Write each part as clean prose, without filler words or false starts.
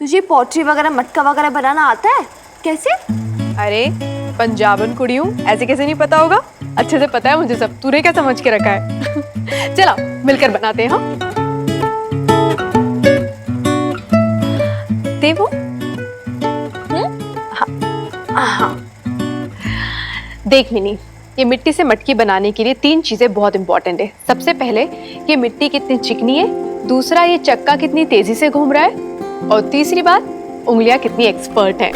तुझे पोट्री वगैरह मटका वगैरह बनाना आता है? कैसे? अरे पंजाबन कुड़ी हूँ, ऐसे कैसे नहीं पता होगा? अच्छे से पता है मुझे सब। तूने क्या समझ के रखा है? चला मिलकर बनाते हैं। हाँ देवो। हाँ देख मिनी, ये मिट्टी से मटकी बनाने के लिए 3 चीजें बहुत इंपॉर्टेंट है। सबसे पहले ये मिट्टी कितनी चिकनी है, दूसरा ये चक्का कितनी तेजी से घूम रहा है, और तीसरी बात उंगलियां कितनी एक्सपर्ट हैं।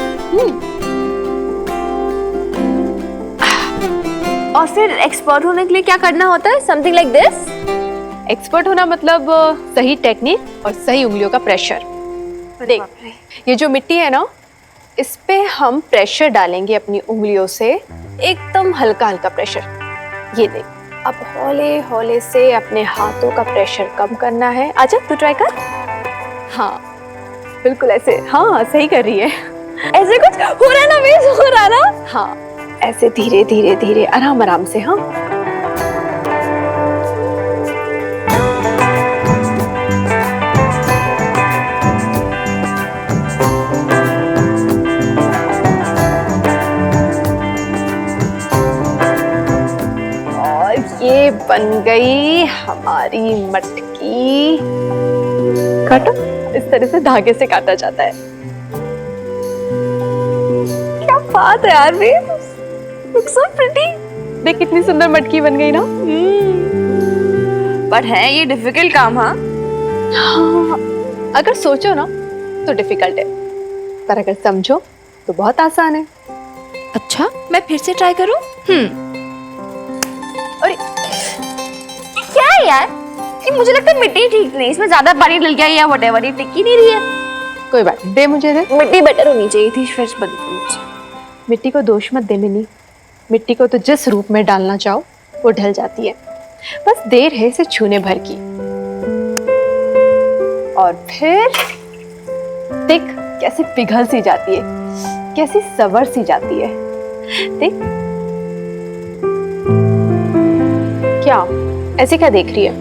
और फिर एक्सपर्ट होने के लिए क्या करना होता है? Something like this? एक्सपर्ट होना मतलब सही टेक्निक और सही उंगलियों का प्रेशर। देख, ये जो मिट्टी है ना, इस पे हम प्रेशर डालेंगे अपनी उंगलियों से, एकदम हल्का हल्का प्रेशर। ये देख, अब हौले हौले से अपने हाथों का प्रेशर कम करना है। आजा तू ट्राई कर। हाँ बिल्कुल ऐसे। हाँ सही कर रही है। ऐसे कुछ हो रहा है ना बेस? हो रहा है ना? हाँ ऐसे धीरे धीरे धीरे आराम आराम से। हाँ और ये बन गई हमारी मटकी। काटो, इस तरह से धागे से काटा जाता है। क्या बात है यार बेस, लुक्स सो प्रिटी। देख कितनी सुंदर मटकी बन गई ना। पर है ये डिफिकल्ट काम? हाँ हाँ, अगर सोचो ना तो डिफिकल्ट है, पर अगर समझो तो बहुत आसान है। अच्छा, मैं फिर से ट्राई करूं? अरे क्या है यार, ये मुझे लगता है मिट्टी ठीक नहीं, इसमें ज्यादा पानी डल गया या व्हाटएवर, ये टिक ही नहीं रही है। कोई बात नहीं, दे मुझे दे। मिट्टी बेटर होनी चाहिए थी, फिर बदल मुझे। मिट्टी को दोष मत दे मिनी, मिट्टी को तो जिस रूप में डालना चाहो वो ढल जाती है, बस देर है इसे छूने भर की। और फिर देख कैसे पिघल सी जाती है, कैसी सवर सी जाती है। देख, क्या ऐसे क्या देख रही है?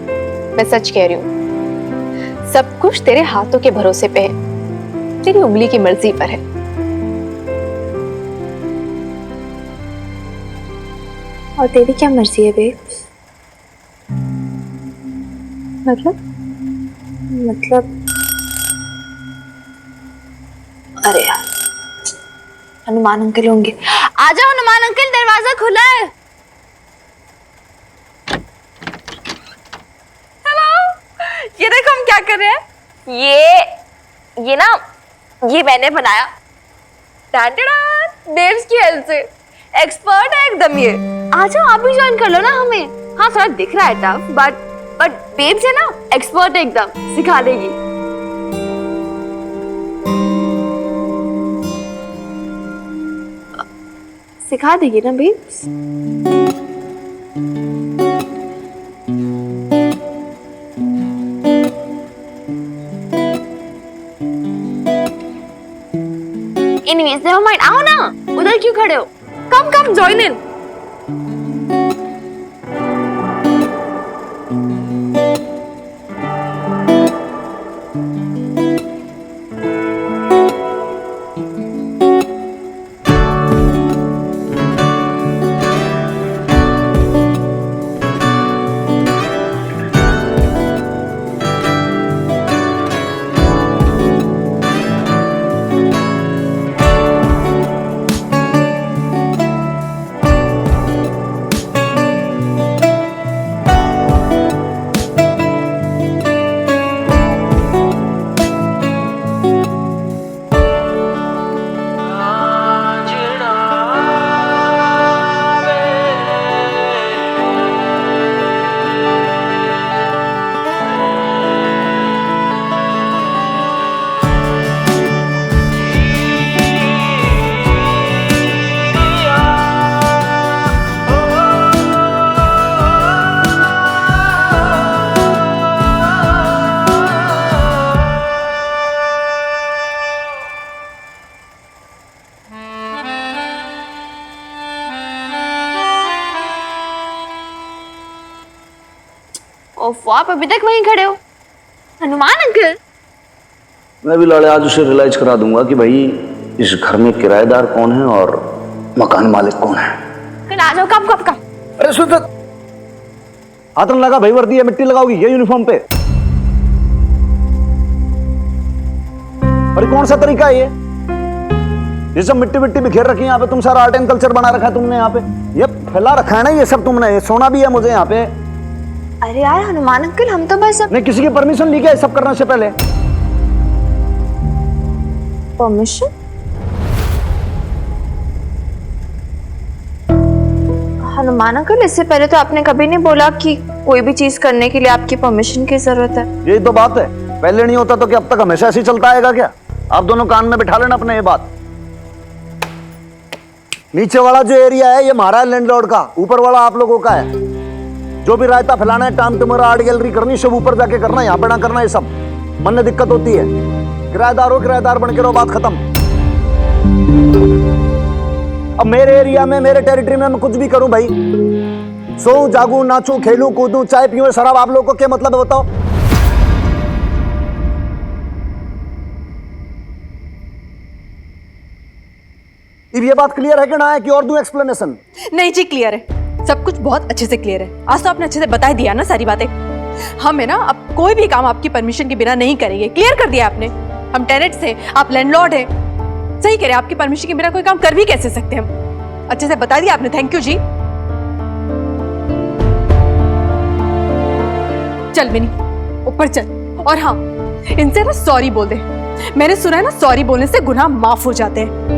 मैं सच कह रही हूँ, सब कुछ तेरे हाथों के भरोसे पे है, तेरी उंगली की मर्जी पर है। और तेरी क्या मर्जी है बेब्स? मतलब अरे यार, हनुमान अंकल होंगे। आ जाओ हनुमान अंकल, दरवाजा खुला है। हेलो, ये देखो हम क्या कर रहे हैं। ये ना, ये मैंने बनाया देव्स की हेल्प से। एक्सपर्ट है एकदम ये। आ जाओ आप भी ज्वाइन कर लो ना हमें। हाँ थोड़ा दिख रहा है टफ, बट बेब्स है ना, एक्सपर्ट है एकदम, सिखा देगी। सिखा देगी ना बेब्स? एनीवेज नेवर माइंड, आओ ना, उधर क्यों खड़े हो? कम कम जॉइन इन। ओफ, आप अभी तक वहीं खड़े हो? हनुमान अंकल, मैं भी लाड़े आज उसे रियलाइज करा दूंगा कि भाई इस घर में किराएदार कौन है और मकान मालिक कौन है। फिर आ जाओ, कब अरे सुन, हाथ न लगा भाई, वर्दी है, मिट्टी लगाओगी ये यूनिफॉर्म पे। अरे कौन सा तरीका है ये सब मिट्टी मिट्टी बिखेर रखी है यहाँ पे। तुम सारा आर्ट एंड कल्चर बना रखा है तुमने यहाँ पे, ये फैला रखा है ना ये सब तुमने। ये सोना भी है मुझे यहाँ पे। अरे यार हनुमान अंकल, हम तो बस नहीं, किसी की परमिशन ली क्या ये सब करने से पहले? परमिशन? हनुमान अंकल, इससे पहले तो आपने कभी नहीं बोला कि कोई भी चीज करने के लिए आपकी परमिशन की जरूरत है। यही तो बात है, पहले नहीं होता तो क्या अब तक हमेशा ऐसे ही चलता आएगा क्या? आप दोनों कान में बिठा लेना अपने ये बात। नीचे वाला जो एरिया है ये हमारा है लैंडलॉर्ड का, ऊपर वाला आप लोगों का है। जो भी रायता फैलाना है, टाम तुम्हारा आर्ट गैलरी करनी, सब ऊपर जाके करना, यहाँ पे ना करना। ये सब मन में दिक्कत होती है। किराएदार हो, किराएदार बन के रहो, बात खत्म। अब मेरे एरिया में, मेरे टेरिटरी में मैं कुछ भी करूं भाई, सोऊं जागूं नाचूं खेलूं कूदूं चाय पीऊं शराब, आप लोगों को क्या मतलब है बताओ? अब ये बात क्लियर है कि ना है कि और दूं एक्सप्लेनेशन? नहीं जी, क्लियर है, सब कुछ बहुत अच्छे से क्लियर है। आज तो आपने अच्छे से बता दिया ना सारी बातें। हम है ना अब कोई भी काम आपकी परमिशन के बिना नहीं करेंगे, क्लियर कर दिया आपने। हम टेनेंट्स हैं, आप लैंडलॉर्ड हैं। सही कह रहे हैं, आपकी परमिशन के बिना कोई काम कर भी कैसे सकते हैं हम। अच्छे से बता दिया आपने, थैंक यू जी। चल मिनी ऊपर चल, और हाँ इनसे ना सॉरी बोल दे। मैंने सुना है ना सॉरी बोलने से गुनाह माफ हो जाते हैं।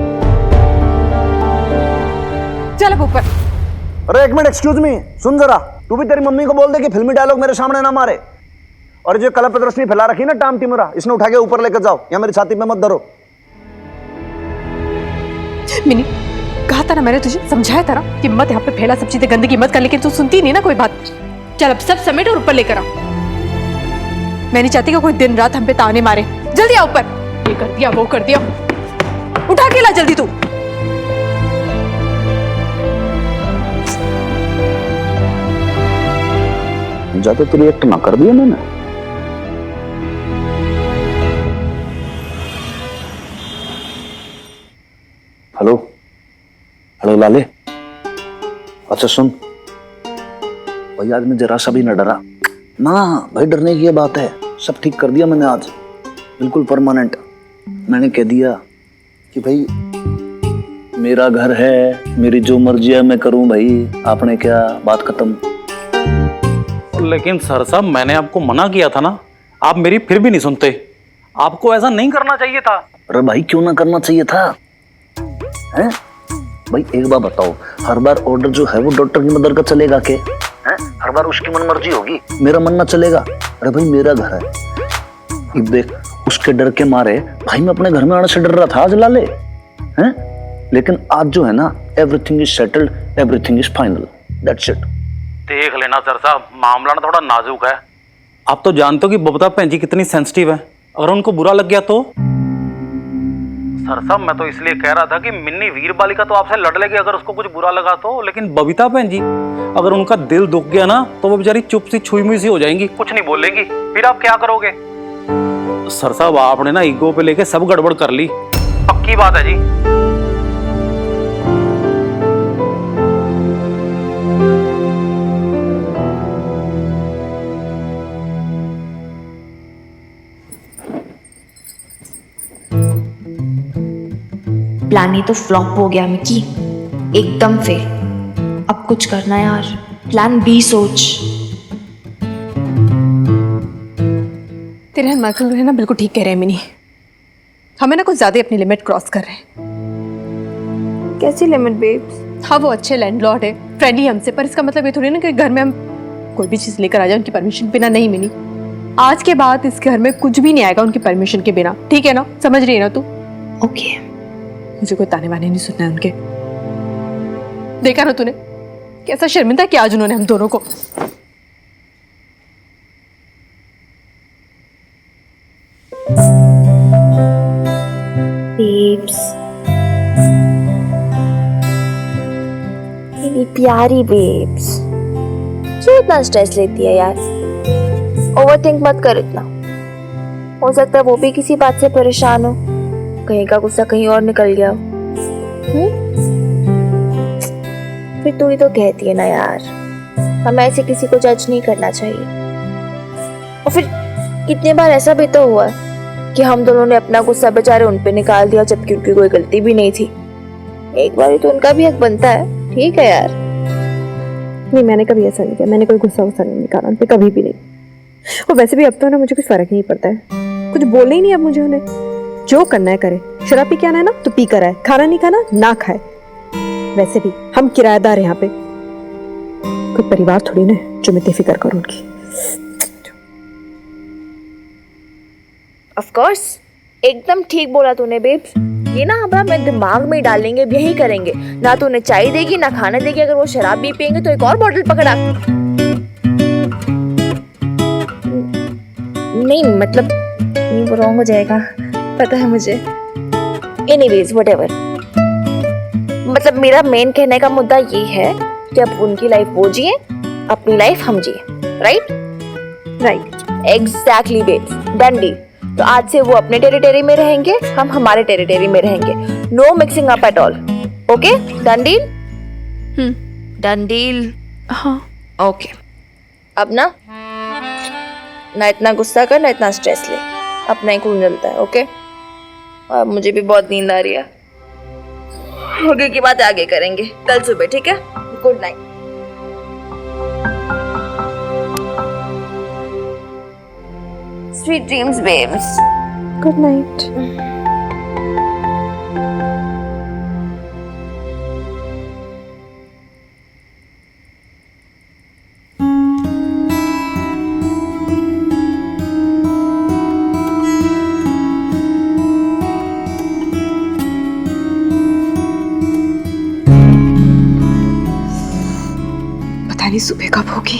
चल अब ऊपर। अरे एक मिनट, एक्सक्यूज मी, सुन जरा, तू भी तेरी मम्मी को बोल दे कि फिल्मी डायलॉग मेरे सामने ना मारे। और जो कला प्रदर्शनी फैला रखी ना टाम टिमरा, इसने उठा के ऊपर लेकर जाओ, या मेरी छाती पे मत धरो। मिनी कहा था ना मैंने तुझे, समझाया था ना कि मत यहाँ पे फैला सब चीजें गंदगी मत कर, लेकिन तू सुनती नहीं ना कोई बात। चल अब सब समेट और ऊपर लेकर आ। मैं नहीं चाहती कि कोई दिन रात हम पे ताने मारे। जल्दी आ ऊपर। ये कर दिया वो कर दिया, उठा के ला जल्दी तू। ज्यादा तो रिएक्ट ना कर दिया मैंने। हेलो हेलो लाले, अच्छा सुन भाई, आज मैं जरा सा भी न डरा ना भाई। डरने की ये बात है, सब ठीक कर दिया मैंने आज, बिल्कुल परमानेंट। मैंने कह दिया कि भाई मेरा घर है, मेरी जो मर्जी है मैं करूं भाई, आपने क्या, बात खत्म। लेकिन सर साहब, मैंने आपको मना किया था ना, आप मेरी फिर भी नहीं सुनते। आपको ऐसा नहीं करना चाहिए था। अरे भाई क्यों ना करना चाहिए था? हैं भाई एक बार बताओ, हर बार ऑर्डर जो है वो डॉक्टर की मदद का चलेगा के? हैं हर बार उसकी मन मर्जी होगी, मेरा मन ना चलेगा? अरे भाई मेरा घर है। अब देख, उसके डर के मारे भाई मैं अपने घर में आने से डर रहा था आज लाले, हैं? लेकिन आज जो है ना, everything is settled, everything is final, that's it. देख लेना सर साहब, मामला ना थोड़ा नाजुक है। आप तो जानते हो कि बबीता भैन जी कितनी सेंसिटिव है, अगर उनको बुरा लग गया तो? सर साहब, मैं तो इसलिए कह रहा था कि मिन्नी वीर बालिका तो आपसे लड़ लेगी अगर उसको कुछ बुरा लगा तो, लेकिन बबीता भैन जी अगर उनका दिल दुख गया ना तो वो बेचारी चुप सी छुई मुई सी हो जाएंगी, कुछ नहीं बोलेंगी। फिर आप क्या करोगे? सर साहब, आपने ना ईगो पे लेके सब गड़बड़ कर ली, पक्की बात है जी। प्लान ही तो फ्लॉप हो गया मिकी, एकदम फेल। अब कुछ करना यार, प्लान बी सोच। तेरे माइकल है ना बिल्कुल ठीक कह रहे हैं मिनी, हमें ना कुछ ज्यादा अपनी लिमिट क्रॉस कर रहे हैं। कैसी लिमिट बेब्स? हाँ वो अच्छे लैंडलॉर्ड है, फ्रेंडली हमसे, पर इसका मतलब ये थोड़ी ना कि घर में हम कोई भी चीज लेकर आ जाए उनकी परमिशन बिना। नहीं मिनी, आज के बाद इस घर में कुछ भी नहीं आएगा उनकी परमिशन के बिना, ठीक है ना? समझ रही है ना तू? ओके। मुझे कोई ताने वाने नहीं सुनना है उनके। देखा ना तूने कैसा शर्मिंदा किया आज उन्होंने हम दोनों को। बेब्स, मेरी प्यारी बेब्स, क्यों इतना स्ट्रेस लेती है यार? ओवरथिंक मत कर इतना। हो सकता है वो भी किसी बात से परेशान हो, कहीं का गुस्सा कहीं और निकल गया हो। फिर तू ही तो कहती है ना यार, हमें ऐसे किसी को जज नहीं करना चाहिए। और फिर कितने बार ऐसा भी तो हुआ है कि हम दोनों ने अपना गुस्सा बेचारे उन पे निकाल दिया जबकि उनकी कोई गलती भी नहीं थी। एक बार तो उनका भी हक बनता है। ठीक है यार। नहीं, मैंने कभी ऐसा नहीं किया, मैंने कोई गुस्सा वुस्सा नहीं निकाला उन पे, कभी भी नहीं। और वैसे भी अब तो ना मुझे कुछ फर्क नहीं पड़ता है, कुछ बोलना ही नहीं अब मुझे उन्हें। जो करना है करे, शराब पी के आना है ना तो पी कर आए, खाना नहीं खाना ना खाए। वैसे भी हम किराएदार हैं यहाँ पे, कोई परिवार थोड़ी ना है जो मैं बेफिक्र करूँ उनकी। ऑफ कोर्स, एकदम ठीक बोला तूने बेब्स। ये ना अब हम दिमाग में डालेंगे, अब यही करेंगे। ना तो उन्हें चाय देगी ना खाना देगी, अगर वो शराब भी पियेंगे तो एक और बॉटल पकड़ा। नहीं मतलब नहीं, वो रॉन्ग हो जाएगा, पता है मुझे। एनीवेज व्हाटएवर, मतलब मेरा मेन कहने का मुद्दा ये है कि अब उनकी लाइफ वो जिए, अपनी लाइफ हम जिए। Right right, exactly babes, done deal. तो आज से वो अपने टेरिटरी में रहेंगे, हम हमारे टेरिटरी में रहेंगे। No mixing up at all. Okay, done deal. Done deal. हाँ ओके, अब ना इतना गुस्सा कर, ना इतना स्ट्रेस ले, अपना ही खून जलता है। ओके, और मुझे भी बहुत नींद आ रही है। आगे की बात आगे करेंगे कल सुबह, ठीक है? Good night. Sweet dreams babes. Good night. पता नहीं सुबह कब होगी।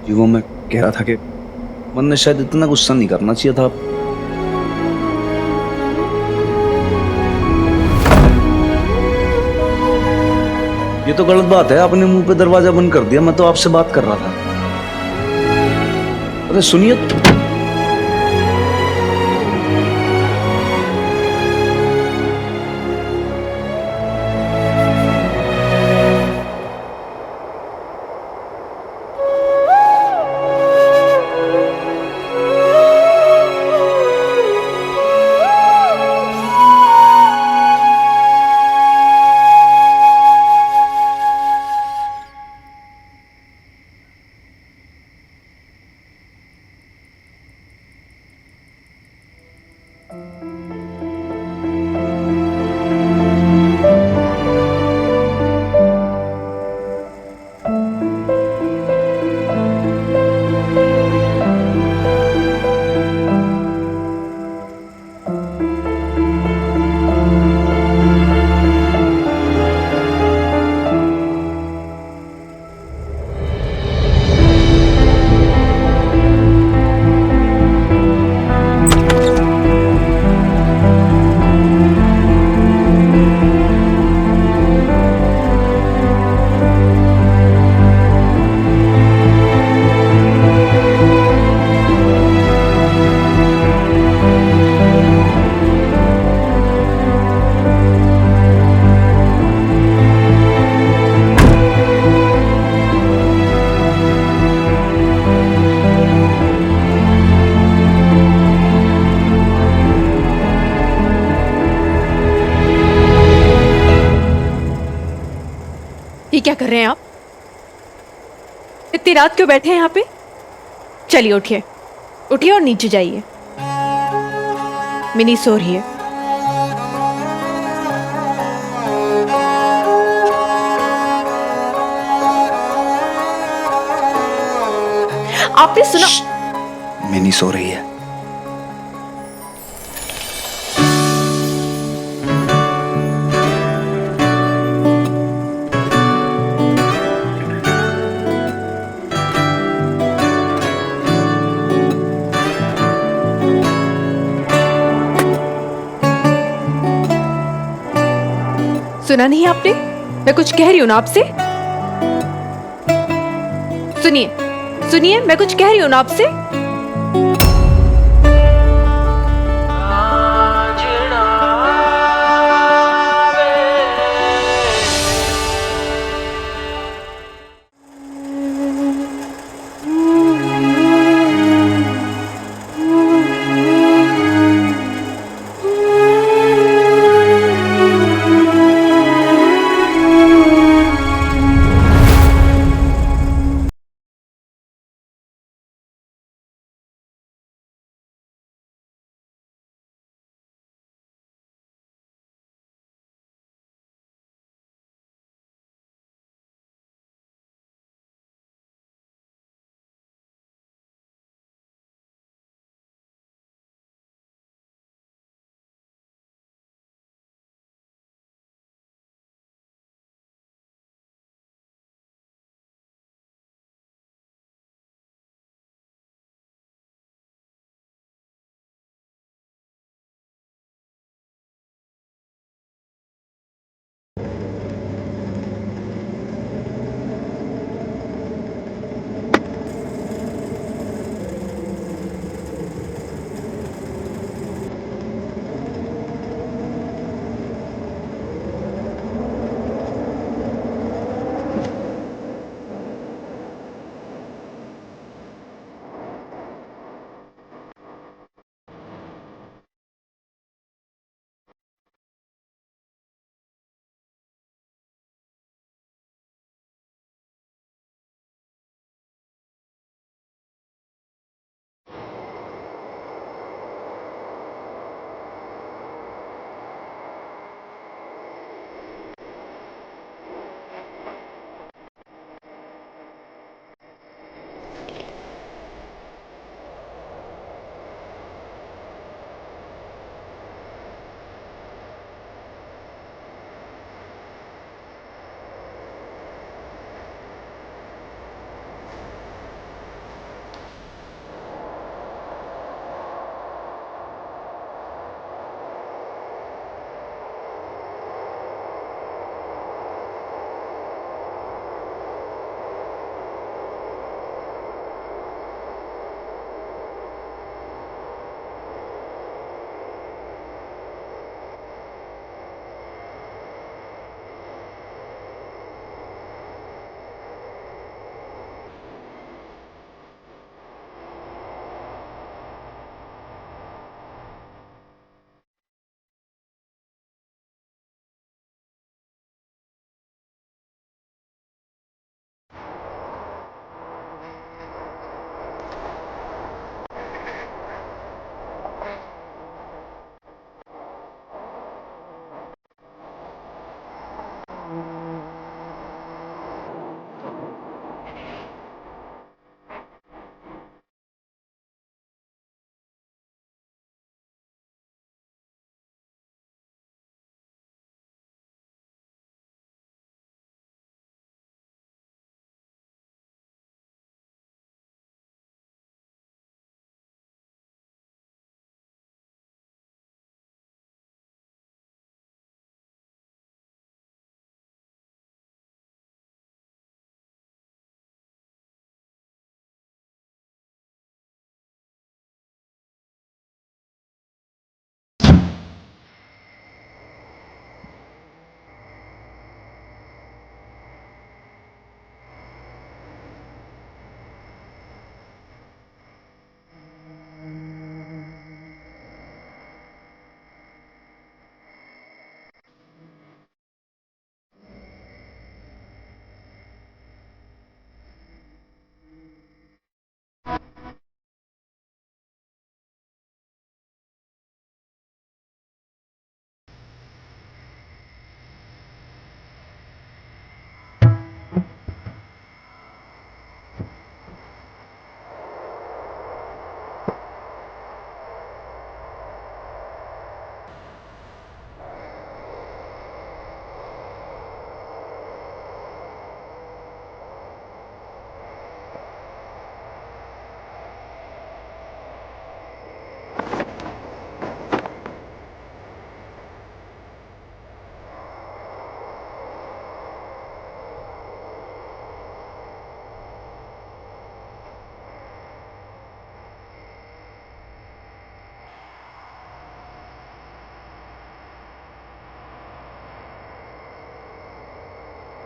जी वो मैं कह रहा था कि मन ने शायद इतना गुस्सा नहीं करना चाहिए था। ये तो गलत बात है, आपने मुंह पे दरवाजा बंद कर दिया। मैं तो आपसे बात कर रहा था। अरे सुनिए, ये क्या कर रहे हैं आप? इतनी रात क्यों बैठे हैं यहाँ पे? चलिए उठिए, उठिए और नीचे जाइए। मिनी सो रही है। आपने सुना? मिनी सो रही है। सुना नहीं आपने? मैं कुछ कह रही हूं ना आपसे। सुनिए, सुनिए, मैं कुछ कह रही हूं ना आपसे।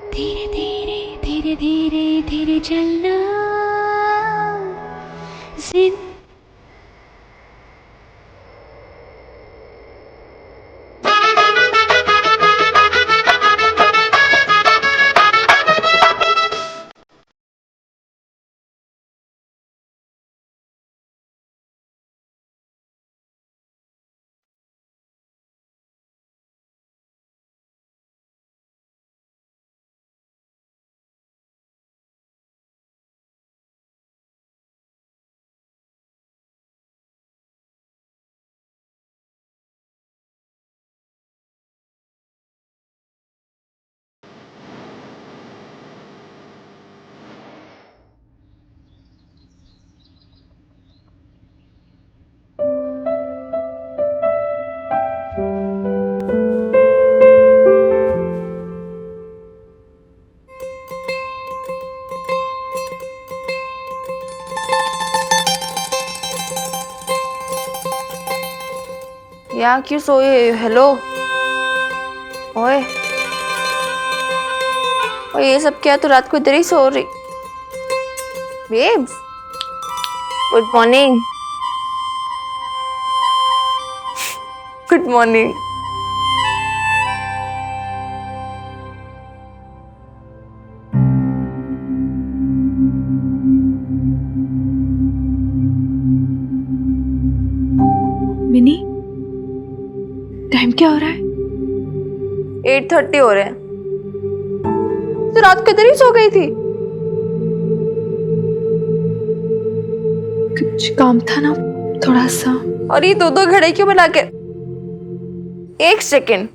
धीरे धीरे धीरे धीरे धीरे चलना जिन यहाँ क्यों सोए? हेलो, ओए, और ये सब क्या? तो रात को इधर ही सो रही? Babes, good morning. Good morning. Mini, time क्या हो रहा है? 8:30 हो रहे हैं। तो रात को इधर ही सो गई थी? कुछ काम था ना, थोड़ा सा। और ये दो घड़े क्यों बना के? एक सेकेंड,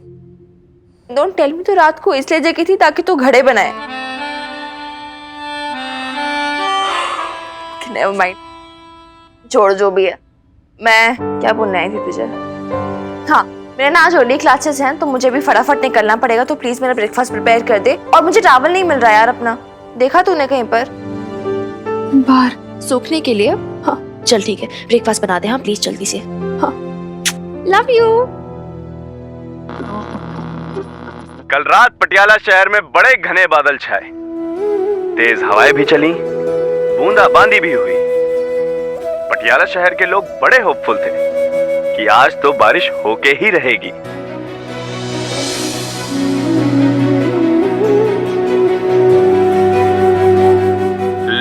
डोंट टेल मी, तो रात को इसलिए जगी थी ताकि तू घड़े बनाए? नेवर माइंड, छोड़ जो भी है। मैं क्या बोलने आई थी तुझे? हाँ, मेरे ना आज अर्ली क्लासेस हैं तो मुझे भी फटाफट निकलना पड़ेगा, तो प्लीज मेरा ब्रेकफास्ट प्रिपेयर कर दे। और मुझे टॉवल नहीं मिल रहा यार अपना, देखा तूने कहीं पर? बाहर सूखने के लिए? हाँ चल ठीक है, ब्रेकफास्ट बना दे। हाँ प्लीज जल्दी से। हाँ, लव यू। कल रात पटियाला शहर में बड़े घने बादल छाए, तेज हवाएं भी चली, बूंदाबांदी भी हुई। पटियाला शहर के लोग बड़े होपफुल थे कि आज तो बारिश होके ही रहेगी।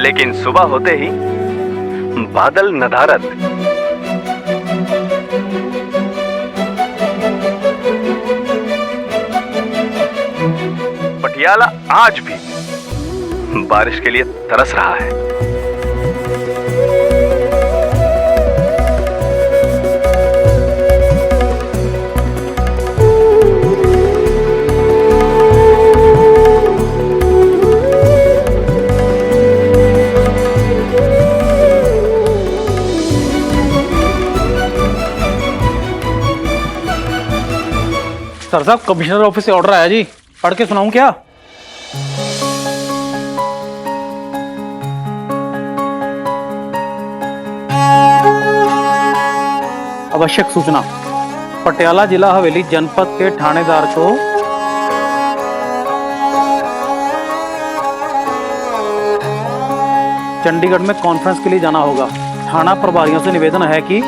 लेकिन सुबह होते ही बादल नदारद। पटियाला आज भी बारिश के लिए तरस रहा है। सर साहब, कमिश्नर ऑफिस से ऑर्डर आया जी, पढ़ के सुनाऊं क्या? आवश्यक सूचना, पटियाला जिला हवेली जनपद के थानेदार को चंडीगढ़ में कॉन्फ्रेंस के लिए जाना होगा। थाना प्रभारियों से निवेदन है कि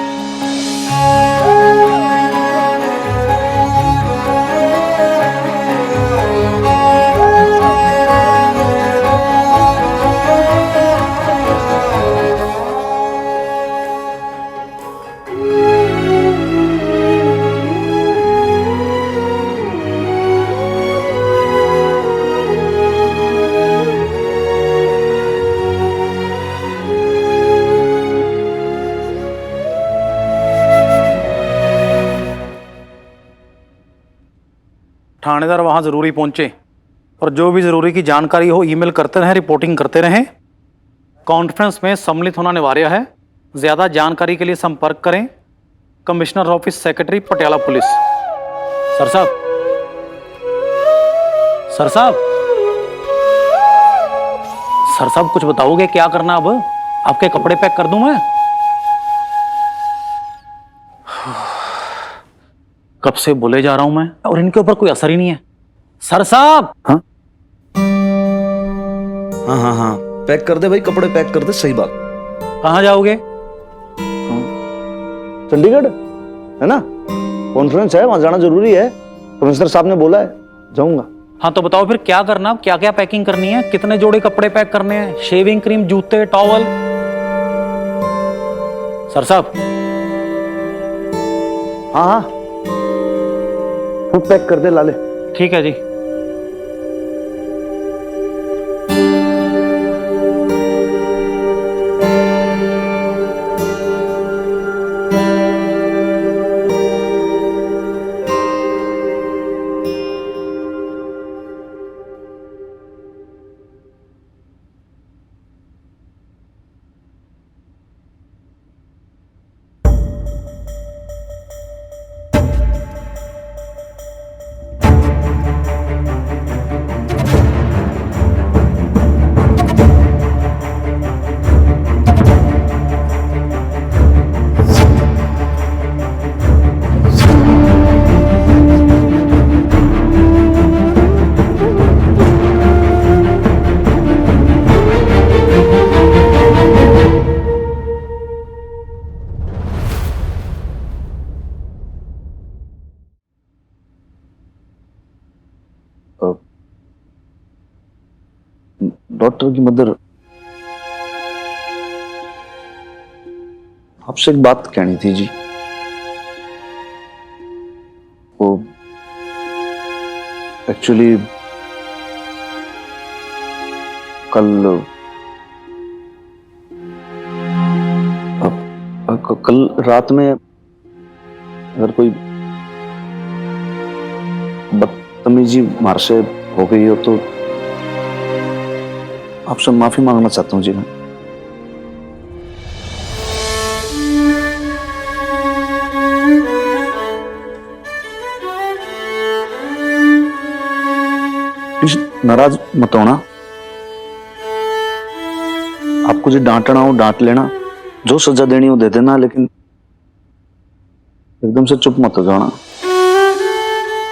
थानेदार वहां जरूरी पहुंचे और जो भी जरूरी की जानकारी हो ईमेल करते रहें, रिपोर्टिंग करते रहें। कॉन्फ्रेंस में सम्मिलित होना अनिवार्य है। ज्यादा जानकारी के लिए संपर्क करें commissioner office, secretary, Patiala police. Sir साहब, सर साहब, सर साहब कुछ बताओगे क्या करना? अब आपके कपड़े पैक कर दूं मैं? कब से बोले जा रहा हूं मैं और इनके ऊपर कोई असर ही नहीं है। सर साहब, हाँ हाँ हाँ हाँ, पैक कर दे भाई, कपड़े पैक कर दे। सही बात। कहाँ जाओगे? चंडीगढ़ है ना, कॉन्फ्रेंस है, वहां जाना जरूरी है। प्रोफेसर साहब ने बोला है, जाऊंगा। हाँ तो बताओ फिर क्या करना, क्या क्या पैकिंग करनी है, कितने जोड़े कपड़े पैक करने हैं, शेविंग क्रीम, जूते, टॉवल। सर साहब। हाँ हाँ, खुद पैक कर दे लाले। ठीक है जी। डॉक्टर की मदर, आपसे एक बात कहनी थी जी। वो एक्चुअली कल रात में अगर कोई बदतमीजी हमारे से हो गई हो तो आपसे माफी मांगना चाहता हूँ जी मैं। प्लीज नाराज मत होना। आपको जो डांटना हो डांट लेना, जो सजा देनी हो दे देना, लेकिन एकदम से चुप मत हो जाना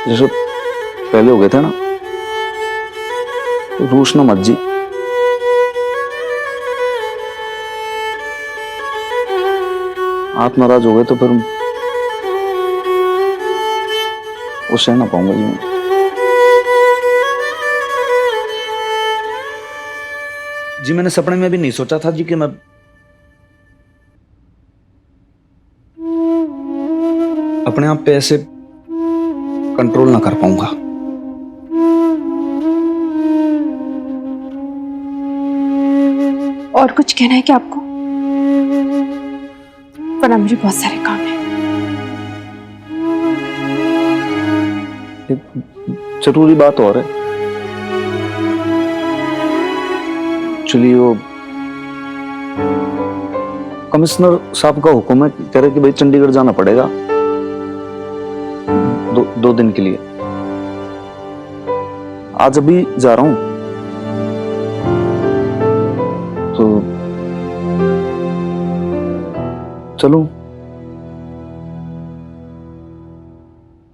जैसे पहले हो गए थे ना। रूसना मत जी। आप नाराज हो गए तो फिर वो सह ना पाऊंगा जी मैं। जी मैंने सपने में भी नहीं सोचा था जी कि मैं अपने आप पे ऐसे कंट्रोल ना कर पाऊंगा। और कुछ कहना है क्या आपको? वरना मुझे बहुत सारे काम है। एक जरूरी बात और है। चलिए वो कमिश्नर साहब का हुक्म है, कह रहे कि भाई चंडीगढ़ जाना पड़ेगा दो दिन के लिए। आज अभी जा रहा हूं तो चलूं?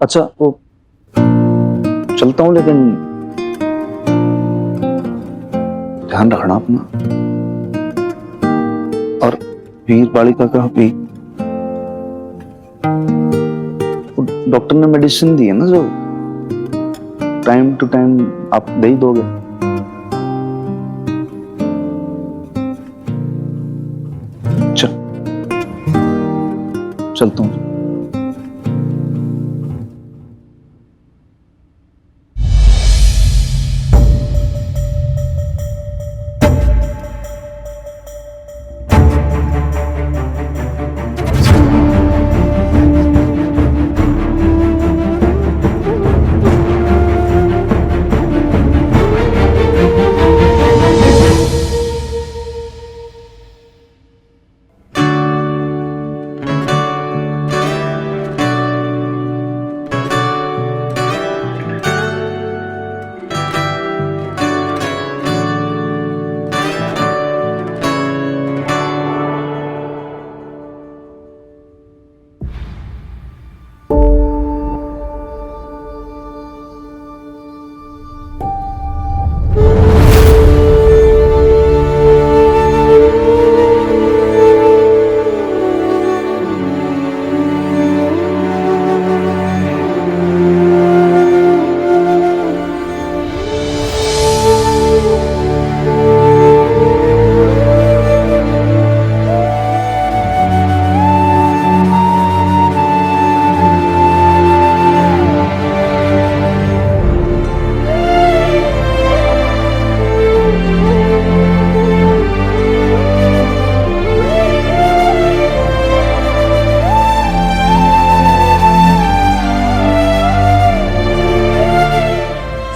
अच्छा वो चलता हूं, लेकिन ध्यान रखना अपना। और वीर बालिका का भी डॉक्टर ने मेडिसिन दी है ना, जो टाइम टू टाइम आप दे ही दोगे। चलता हूँ।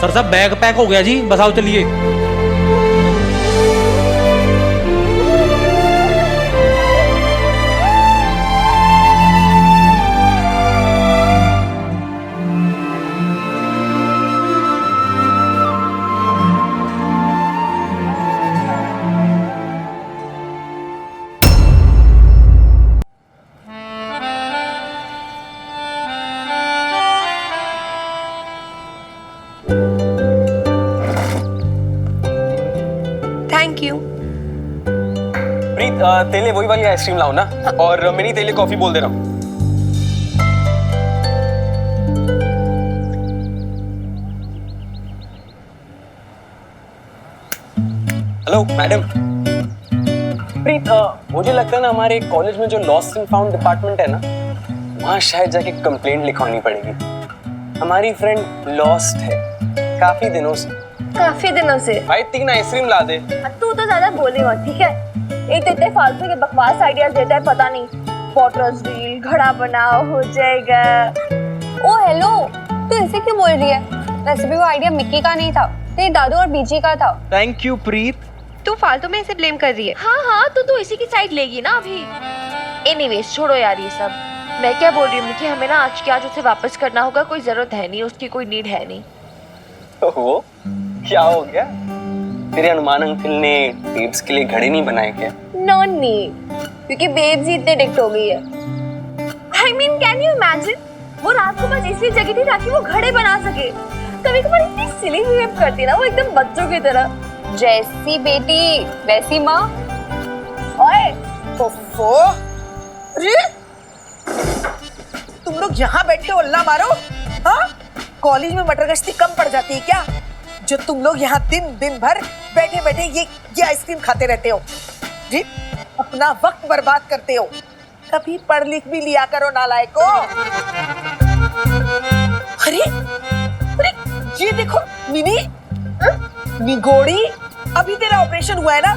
सर साहब बैग पैक हो गया जी, बस आओ चलिए। Thank you. प्रीत, तेले वही वाली आइसक्रीम लाओ ना, और मिनी तेले कॉफी बोल दे रहा हूँ। Hello madam. प्रीत, मुझे लगता है ना हमारे कॉलेज में जो लॉस्ट एंड फाउंड डिपार्टमेंट है ना, वहाँ शायद जाके कंप्लेंट लिखवानी पड़ेगी। हमारी फ्रेंड लॉस्ट है काफी दिनों से। काफी दिनों से? भाई 3 आइसक्रीम ला दे। तू तो ज्यादा बोली मत, ठीक है? एक तो इतने फालतू के बकवास आइडियाज देता है, पता नहीं पॉटर्स व्हील, घड़ा बनाओ, हो जाएगा। ओ हेलो, तू ऐसे क्यों बोल रही है? वैसे भी वो आइडिया मिक्की का नहीं था, तेरे दादू और बीजी का था। थैंक यू प्रीत। तू फालतू में इसे ब्लेम कर रही है। हाँ हाँ, तो इसी की साइड लेगी ना अभी। एनीवेज छोड़ो यार ये सब। मैं क्या बोल रही हूँ कि हमें ना आज के आज उसे वापस करना होगा, कोई जरूरत है नहीं, उसकी कोई नीड है नहीं। वो क्या हो गया? तेरे हनुमान अंकल ने बेब्स के लिए घड़े नहीं बनाए क्या? नो नीड, क्योंकि बेब्स ही इतने डिक्ट हो गई है। I mean can you imagine, वो रात को बस इसलिए जगी थी ताकि वो घड़े बना सके। कभी कभार इतनी सिली बिहेव करती ना वो, एकदम बच्चों की तरह। जैसी बेटी वैसी माँ। ओए ओफो, अरे तुम लोग यहाँ बैठे हो, अल्लाह मारो। हाँ, कॉलेज में मटर गश्ती कम पड़ जाती है क्या, जो तुम लोग यहाँ दिन भर बैठे बैठे ये आइसक्रीम खाते रहते हो जी? अपना वक्त बर्बाद करते हो। कभी पढ़ लिख भी लिया करो नालायको। अरे अरे ये देखो मिनी, निगोड़ी, अभी तेरा ऑपरेशन हुआ है ना,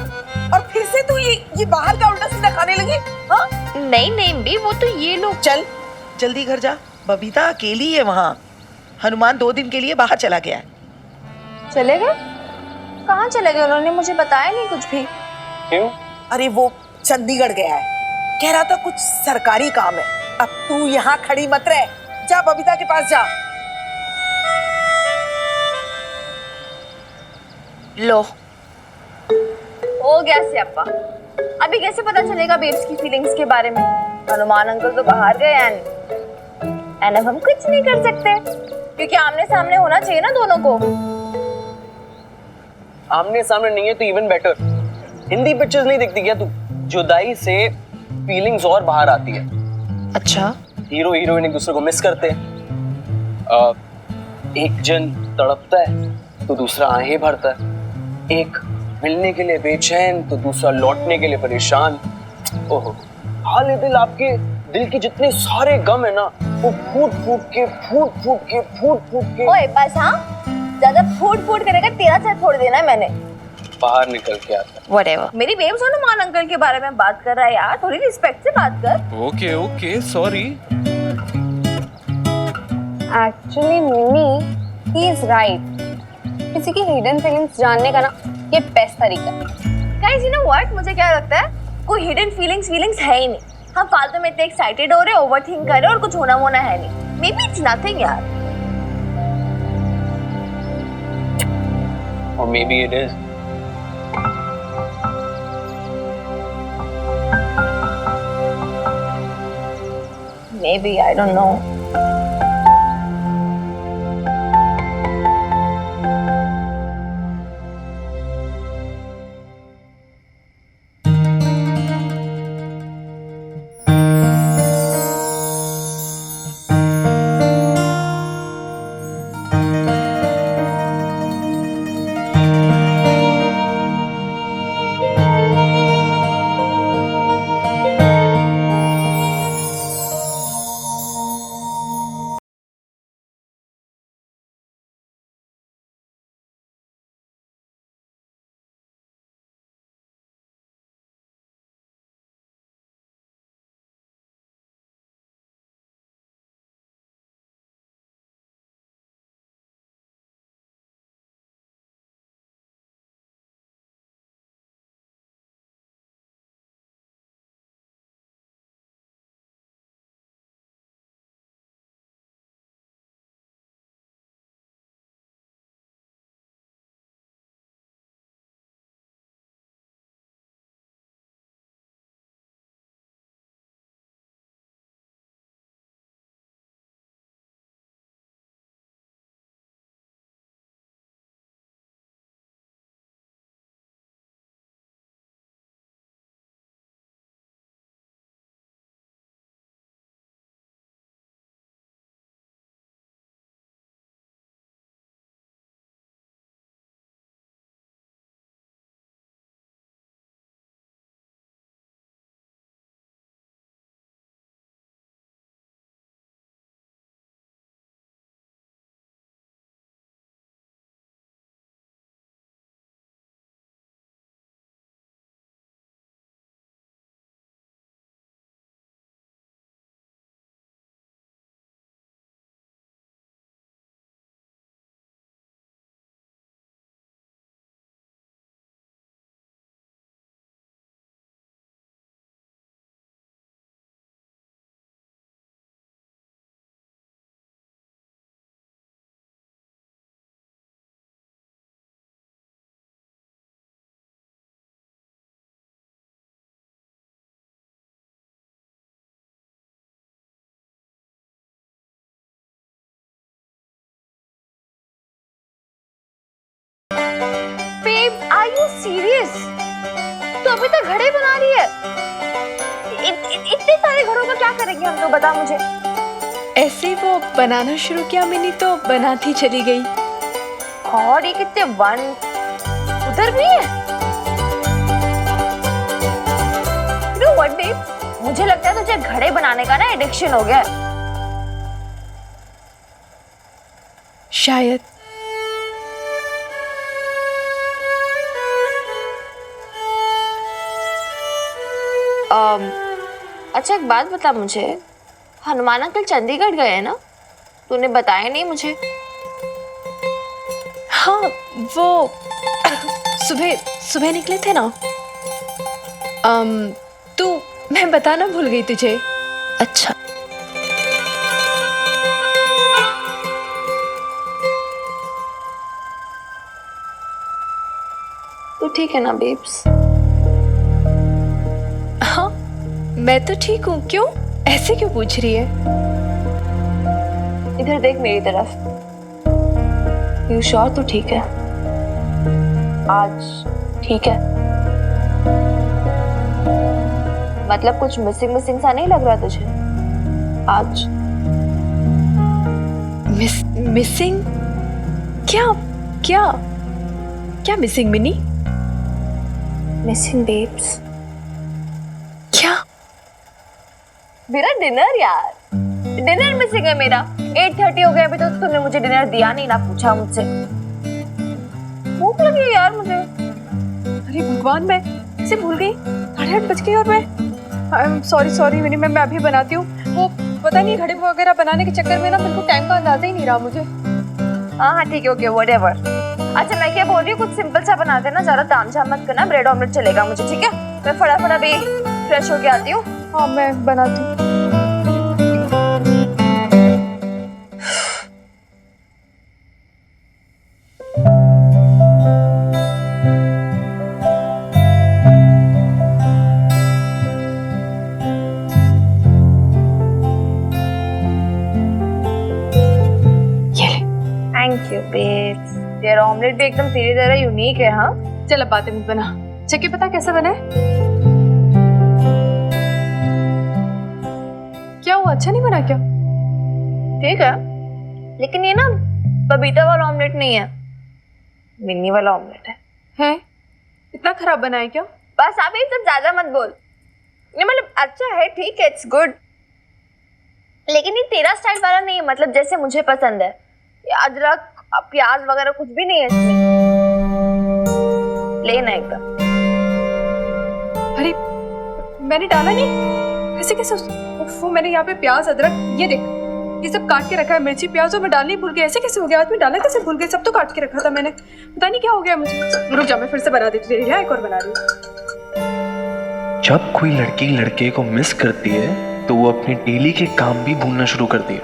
और फिर से तू ये बाहर का उल्टा सीधा खाने लगी? हाँ नहीं नहीं भी, वो तो ये लोग। चल जल्दी घर जा, बबीता अकेली है वहाँ। हनुमान 2 दिन के लिए बाहर चला गया है। चले गए? कहाँ चले गए? उन्होंने मुझे बताया नहीं कुछ भी। क्यों? अरे वो चंडीगढ़ गया है, कह रहा था कुछ सरकारी काम है। अब तू यहाँ खड़ी मत रह, जा बबीता के पास जा। लो, हो गया सियापा। अभी कैसे पता चलेगा बेब्स की फीलिंग्स के बारे में? हनुमान अंकल तो बाहर गए एंड अब हम कुछ नहीं कर सकते, क्योंकि आमने सामने होना चाहिए ना दोनों को। आमने सामने नहीं है तो इवन बेटर। हिंदी पिक्चर्स नहीं देखती क्या तू? जुदाई से फीलिंग्स और बाहर आती है। अच्छा, हीरो हीरोइन एक दूसरे को मिस करते हैं। एक जन तड़पता है तो दूसरा आहें भरता है। एक मिलने के लिए बेचैन तो दूसरा लौटने के लिए परेशान। ओहो, हाल दिल, आपके दिल के जितने सारे गम है ना, वो फूट फूट के ओए बस, हाँ ज्यादा फूट करेगा तेरा सर फोड़ देना है मैंने। बाहर निकल के आता है। Whatever। मेरी बेब्स हनुमान अंकल के बारे में बात कर रहा है यार, थोड़ी रिस्पेक्ट से बात कर। Okay sorry. Actually mini, he is right. किसी की हिडन फीलिंग्स जानने का ना ये बेस्ट तरीका है। गाइस, यू नो व्हाट, मुझे क्या लगता है, कोई हिडन फीलिंग्स है ही नहीं। हम फालतू में इतने एक्साइटेड हो रहे, ओवरथिंक कर रहे हैं, और कुछ होना वोना है नहीं। मे बी इट्स नथिंग यार। Or maybe it is. Maybe, I don't know. तू सीरियस? तू अभी तक घड़े बना रही है? इतने सारे घड़ों का क्या करेंगे हम, तो बता मुझे। ऐसे ही वो बनाना शुरू किया मिनी तो बनाती चली गई। और ये कितने वन उधर भी है। You know what, babe? मुझे लगता है तुझे घड़े बनाने का ना एडिक्शन हो गया है। शायद। अच्छा एक बात बता मुझे, हनुमान अंकल चंडीगढ़ गए हैं ना? तूने बताया नहीं मुझे। हाँ वो सुबह सुबह निकले थे ना। तू मैं बताना भूल गई तुझे। अच्छा तो ठीक है ना बेब्स? हाँ मैं तो ठीक हूँ। क्यों ऐसे क्यों पूछ रही है? इधर देख मेरी तरफ। यू श्योर तू ठीक है? आज ठीक है? मतलब कुछ मिसिंग सा नहीं लग रहा तुझे आज? मिसिंग? क्या क्या क्या मिसिंग मिनी? Missing babes. क्या? मेरा डिनर यार, डिनर मिसिंग है मेरा। 8:30 हो गया, अभी तो तुमने मुझे डिनर दिया नहीं, ना पूछा मुझसे। भूख लगी है यार मुझे। अरे भगवान मैं कैसे भूल गई? 8:30 बज गए और मैं सॉरी मिनी, मैं अभी बनाती हूँ। वो पता नहीं घड़े वगैरह बनाने के चक्कर में ना बिल्कुल टाइम का अंदाजा ही नहीं रहा मुझे। हाँ ठीक है, ओके व्हाटएवर। अच्छा मैं क्या बोल रही हूँ, कुछ सिंपल सा बना देना, ज्यादा तामझाम मत करना। ब्रेड ऑमलेट चलेगा मुझे, ठीक है? मैं फटाफट अभी फ्रेश होके आती हूँ। हाँ मैं बनाती हूँ। Thank you babes. यार ऑमलेट भी एकदम तेरी तरह यूनिक है। हाँ चल अब बातें मत बना, चेक के पता कैसा बना है? क्या हुआ, अच्छा नहीं बना क्या? ठीक है, लेकिन ये ना बबीता वाला ऑमलेट नहीं है, मिन्नी वाला ऑमलेट है। हैं? इतना खराब बना है क्या? बस आप ये सब ज्यादा मत बोल। ये मतलब अच्छा है, ठीक है, इट्स गुड, लेकिन ये तेरा स्टाइल वाला नहीं है, मतलब जैसे मुझे पसंद है। ये अदरक प्याज वगैरह कुछ भी नहीं है इसमें, लेना एकदम। अरे मैंने डाला नहीं, ऐसे कैसे? वो मैंने यहाँ पे प्याज अदरक ये देख, ये सब काट के रखा है, मिर्ची प्याज, और मैं डालनी भूल गई। ऐसे कैसे हो गया? आज मैं डालना कैसे भूल गई? सब तो काट के रखा था मैंने, पता नहीं क्या हो गया मुझे। रुक जा मैं फिर से बना देती हूँ, एक और बना रही हूँ। जब कोई लड़की लड़के को मिस करती है तो वो अपने डेली के काम भी भूलना शुरू करती है।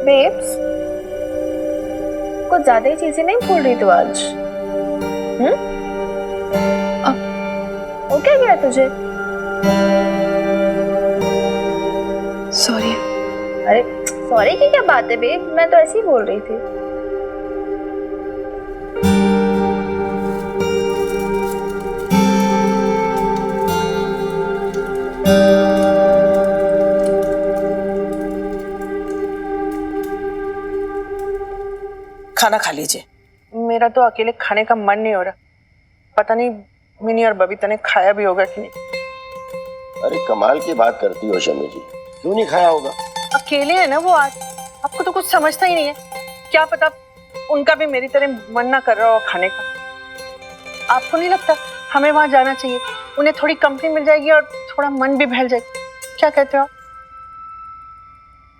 बेब्स कुछ ज्यादा ही चीजें नहीं भूल रही तू आज? हो क्या गया तुझे? सॉरी। अरे सॉरी की क्या बात है बेब, मैं तो ऐसे ही बोल रही थी। खाना खा लीजिए। मेरा तो अकेले खाने का मन नहीं हो रहा, पता नहीं मिनी और बबीता ने खाया भी होगा कि नहीं। अरे कमाल की बात करती हो शमी जी, क्यों नहीं खाया होगा? अकेले है ना वो आज, आपको तो कुछ समझता ही नहीं है। क्या पता उनका भी मेरी तरह मन ना कर रहा हो खाने का। आपको नहीं लगता हमें वहां जाना चाहिए? उन्हें थोड़ी कंपनी मिल जाएगी और थोड़ा मन भी बहल जाएगा। क्या कहते हो आप?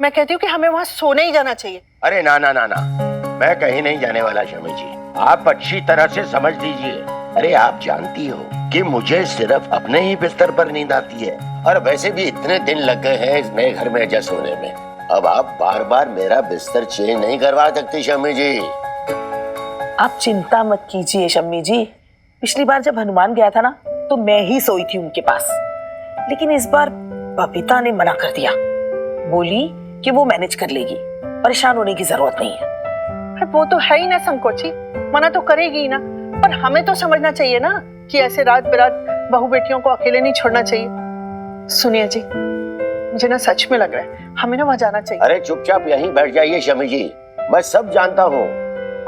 मैं कहती हूँ कि हमें वहां सोने ही जाना चाहिए। अरे ना ना ना ना, मैं कहीं नहीं जाने वाला शमी जी, आप अच्छी तरह से समझ लीजिए। अरे आप जानती हो कि मुझे सिर्फ अपने ही बिस्तर पर नींद आती है, और वैसे भी इतने दिन लग गए हैं इस नए घर में एडजस्ट होने में। अब आप बार बार मेरा बिस्तर चेंज नहीं करवा सकती शमी जी। आप चिंता मत कीजिए शम्मी जी, पिछली बार जब हनुमान गया था ना तो मैं ही सोई थी उनके पास, लेकिन इस बार बबीता ने मना कर दिया, बोली कि वो मैनेज कर लेगी, परेशान होने की जरूरत नहीं है। वो तो है ही ना संकोची, मना तो करेगी ही ना, पर हमें तो समझना चाहिए ना कि ऐसे रात बिरात बहू बेटियों को अकेले नहीं छोड़ना चाहिए। सुनिए जी, मुझे ना सच में लग रहा है हमें ना वहां जाना चाहिए। अरे चुपचाप यहीं बैठ जाइए शमी जी, मैं सब जानता हूँ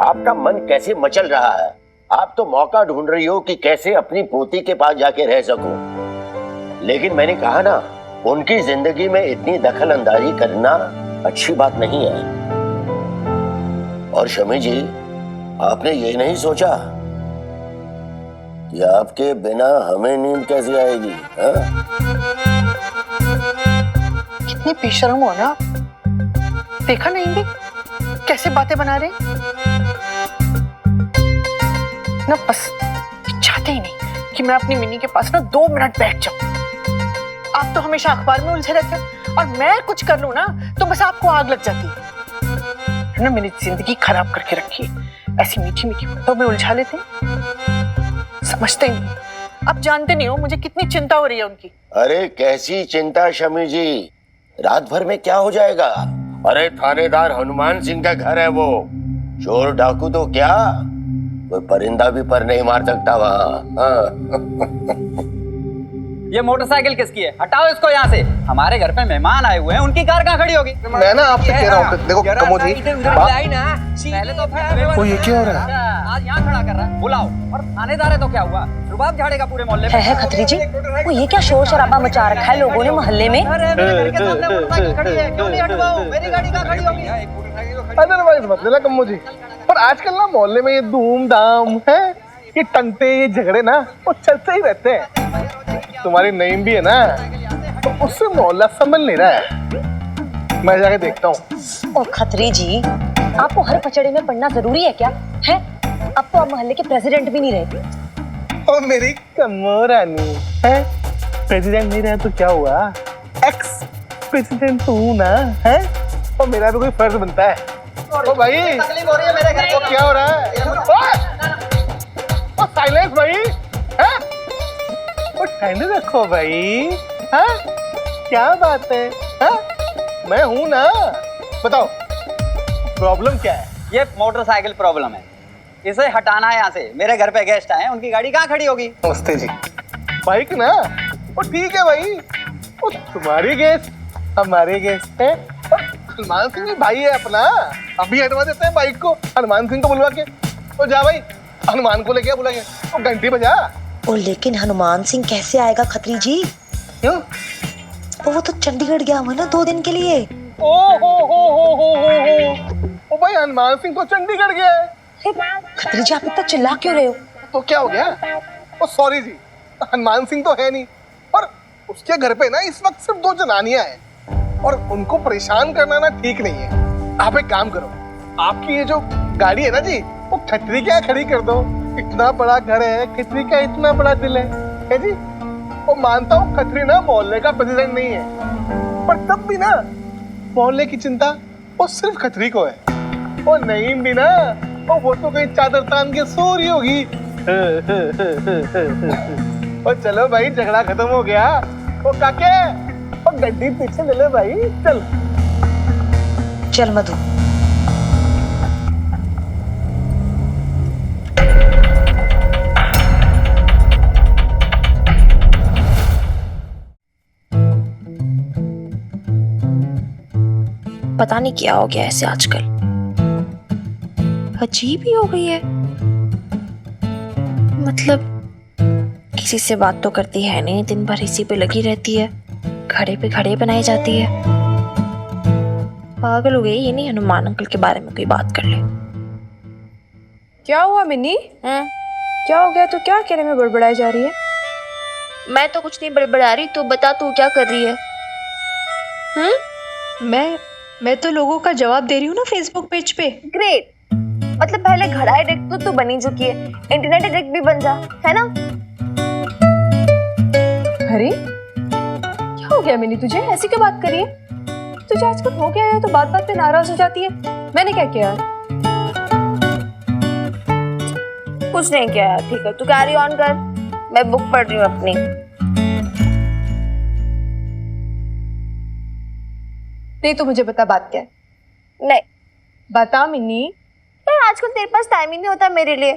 आपका मन कैसे मचल रहा है। आप तो मौका ढूंढ रही हो कि कैसे अपनी पोती के पास जाके रह सको, लेकिन मैंने कहा ना उनकी जिंदगी में इतनी दखल अंदाजी करना अच्छी बात नहीं है। और शमी जी, आपने ये नहीं सोचा कि आपके बिना हमें नींद कैसे आएगी? कितनी बेशर्म हो ना, देखा नहीं भी कैसे बातें बना रहे ना। बस चाहते ही नहीं कि मैं अपनी मिनी के पास ना 2 मिनट बैठ जाऊं। आप तो हमेशा अखबार में उलझे रहते हैं और मैं कुछ कर लूं ना तो बस आपको आग लग जाती है ना। मेरी जिंदगी खराब करके रखी है, ऐसी मीठी मीठी बातों में उलझा लेते हैं, समझते ही नहीं। अब जानते नहीं हो मुझे कितनी चिंता हो रही है उनकी। अरे कैसी चिंता शमी जी, रात भर में क्या हो जाएगा? अरे थानेदार हनुमान सिंह का घर है वो, चोर डाकू तो क्या कोई परिंदा भी पर नहीं मार सकता वहाँ। ये मोटरसाइकिल किसकी है? हटाओ इसको यहाँ से। हमारे घर पे मेहमान आए हुए हैं, उनकी कार कहाँ खड़ी होगी? मैं ना आपसे कह रहा हूँ, देखो कमो जी, पहले तो वो ये क्या हो रहा है? आज यहाँ खड़ा कर रहा है, बुलाओ। और थानेदार है तो क्या हुआ? रुबाब झाड़ेगा पूरे मोहल्ले में। है खत्री जी, वो ये क्या शोर शराबा मचा रखा है लोगों ने मोहल्ले में? मेरे घर के सामने मोटरसाइकिल खड़ी है, क्यों नहीं हटवाऊं? मेरी गाड़ी कहाँ खड़ी होगी? अदरवाइज मत लेना कम्मो जी, पर आजकल ना मोहल्ले में ये धूम धाम है, ये टंटे ये झगड़े ना वो चलते ही रहते हैं। तुम्हारी नईम भी है ना, तो उससे मोहल्ला संभल नहीं रहा है। मैं जाके देखता हूँ। ओ खत्री जी, आपको हर पचड़े में पढ़ना जरूरी है क्या? है अब तो आप मोहल्ले के प्रेसिडेंट भी नहीं रहे। ओ मेरी कम्मो रानी है, प्रेसिडेंट नहीं रहा तो क्या हुआ, एक्स प्रेसिडेंट तो हूँ ना, है? और मेरा भी कोई फर्ज बनता है। ओ भाई तकलीफ हो रही है मेरे घर को। क्या हो रहा है? ओ साइलेंस भाई, है? ओ ठंड रखो भाई, हाँ? क्या बात है, हाँ? मैं हूं ना, बताओ प्रॉब्लम क्या है? ये मोटरसाइकिल प्रॉब्लम है, इसे हटाना है यहाँ से। मेरे घर पे गेस्ट आए हैं, उनकी गाड़ी कहाँ खड़ी होगी? नमस्ते जी। बाइक ना, वो ठीक है भाई, वो तुम्हारी गेस्ट हमारे गेस्ट है। और हनुमान सिंह भी भाई है अपना, अभी हटवा देते हैं बाइक को, हनुमान सिंह को बुलवा के। तो जा भाई, हनुमान को लेके बुला के, वो घंटी बजा। ओ लेकिन हनुमान सिंह कैसे आएगा खत्री जी? क्यों? वो तो चंडीगढ़ गया हुआ ना 2 दिन के लिए। ओ ओ भाई, हनुमान सिंह तो चंडीगढ़ गया है। खत्री जी आप इतना चिल्ला क्यों रहे हो? तो क्या हो गया? ओ सॉरी जी, हनुमान सिंह तो है नहीं, पर उसके घर पे ना इस वक्त सिर्फ 2 जनानियां हैं और उनको परेशान करना ना ठीक नहीं है। आप एक काम करो, आपकी ये जो गाड़ी है ना जी, वो खत्री क्या खड़ी कर दो। इतना बड़ा घर है, खत्री का इतना बड़ा दिल है जी। वो मानता हूँ खत्री ना मोहल्ले का प्रेसिडेंट नहीं है, पर तब भी ना मोहल्ले की चिंता वो सिर्फ खत्री को है। वो नईम भी ना, वो तो कहीं चादर तान के सो रही होगी। और चलो भाई, झगड़ा खत्म हो गया। वो काके, वो गड्डी पीछे ले ले भाई, चल चल मधु। पता नहीं क्या हो गया ऐसे आजकल, अजीब ही हो गई है। मतलब किसी से बात तो करती है नहीं, दिन भर इसी पे लगी रहती है, खड़े पे खड़े बनाई जाती है। पागल हो गई ये, नहीं हनुमान अंकल के बारे में कोई बात कर ले। क्या हुआ मिन्नी? क्या हो गया? तो क्या अकेले में बड़बड़ाई जा रही है? मैं तो कुछ नहीं बड़बड़ा रही, तू बता तू क्या कर रही है? मैं तो लोगों का जवाब दे रही हूँ ना फेसबुक पेज पे। ग्रेट, मतलब पहले घड़ा एडिक्ट तो तू बनी चुकी है, इंटरनेट एडिक्ट भी बन जा, है ना? अरे क्या हो गया मिनी, तुझे ऐसी क्या बात करी है? तुझे आजकल हो गया है तो बात बात पे नाराज हो जाती है। मैंने क्या किया? कुछ नहीं किया, ठीक है तू कैरी ऑन कर, मैं बुक पढ़ रही हूँ अपनी। नहीं तो मुझे बता बात क्या है। नहीं बता मिन्नी। यार आजकल तेरे पास टाइम ही नहीं होता मेरे लिए।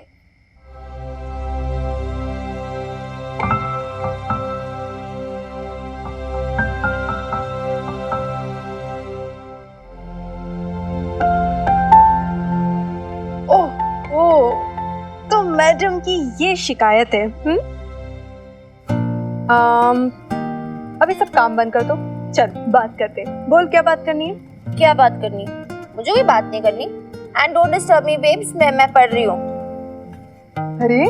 तो मैडम की ये शिकायत है। अभी सब काम बंद कर दो, चल बात करते हैं। बोल क्या बात करनी है? क्या बात करनी? मुझे कोई बात नहीं करनी। And don't disturb me babes, मैं पढ़ रही हूँ। अरे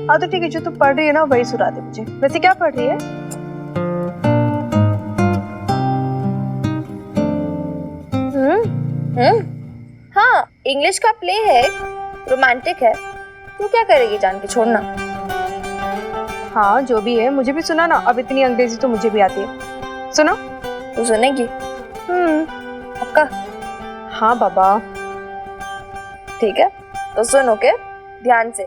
हाँ तो ठीक है, जो तू पढ़ रही है ना वही सुना दे मुझे। वैसे क्या पढ़ रही है? हाँ, इंग्लिश का प्ले है, रोमांटिक है। तू क्या करेगी जान के? छोड़ना। हाँ जो भी है, मुझे भी सुना ना। अब इतनी अंग्रेजी तो मुझे भी आती है, सुनो। तू सुनेगी? पक्का? हाँ बाबा। ठीक है, तो सुन। ओके, ध्यान से।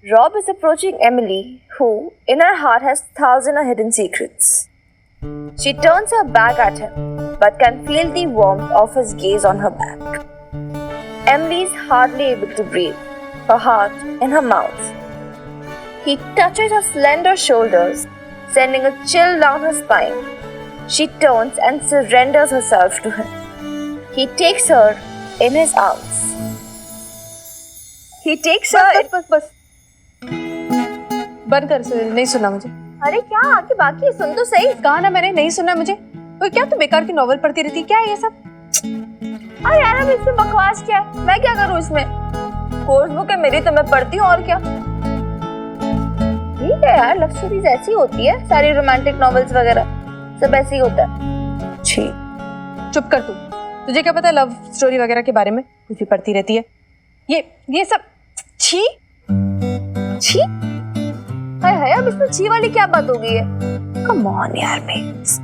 Rob is approaching Emily, who, in her heart, has thousand hidden secrets. She turns her back at him, but can feel the warmth of his gaze on her back. Emily is hardly able to breathe, her heart in her mouth. He touches her slender shoulders, sending a chill down her spine. She turns and surrenders herself to him. He takes her in his arms. He takes her. बस बंद कर, नहीं सुना मुझे। अरे क्या आगे बाकी है? सुन तो सही। कहा ना मैंने, नहीं सुना मुझे। तो क्या तू बेकार की नॉवल पढ़ती रहती? क्या है ये सब? अरे यार, अब इसमें बकवास क्या है? मैं क्या करूँ इसमें? कोर्स बुक है मेरी, तो मैं पढ़ती हूँ, और क्या। ठीक है यार, लव स्टोरीज ऐसी होती है, सारी रोमांटिक नॉवेल्स वगैरह सब ऐसे ही होता है। छी, चुप कर तू। तुझे क्या पता लव स्टोरी वगैरह के बारे में? कुछ भी पढ़ती रहती है। ये सब छी छी। हाय हाय, अब इसमें छी वाली क्या बात हो गई है? कम ऑन यार बेब्स।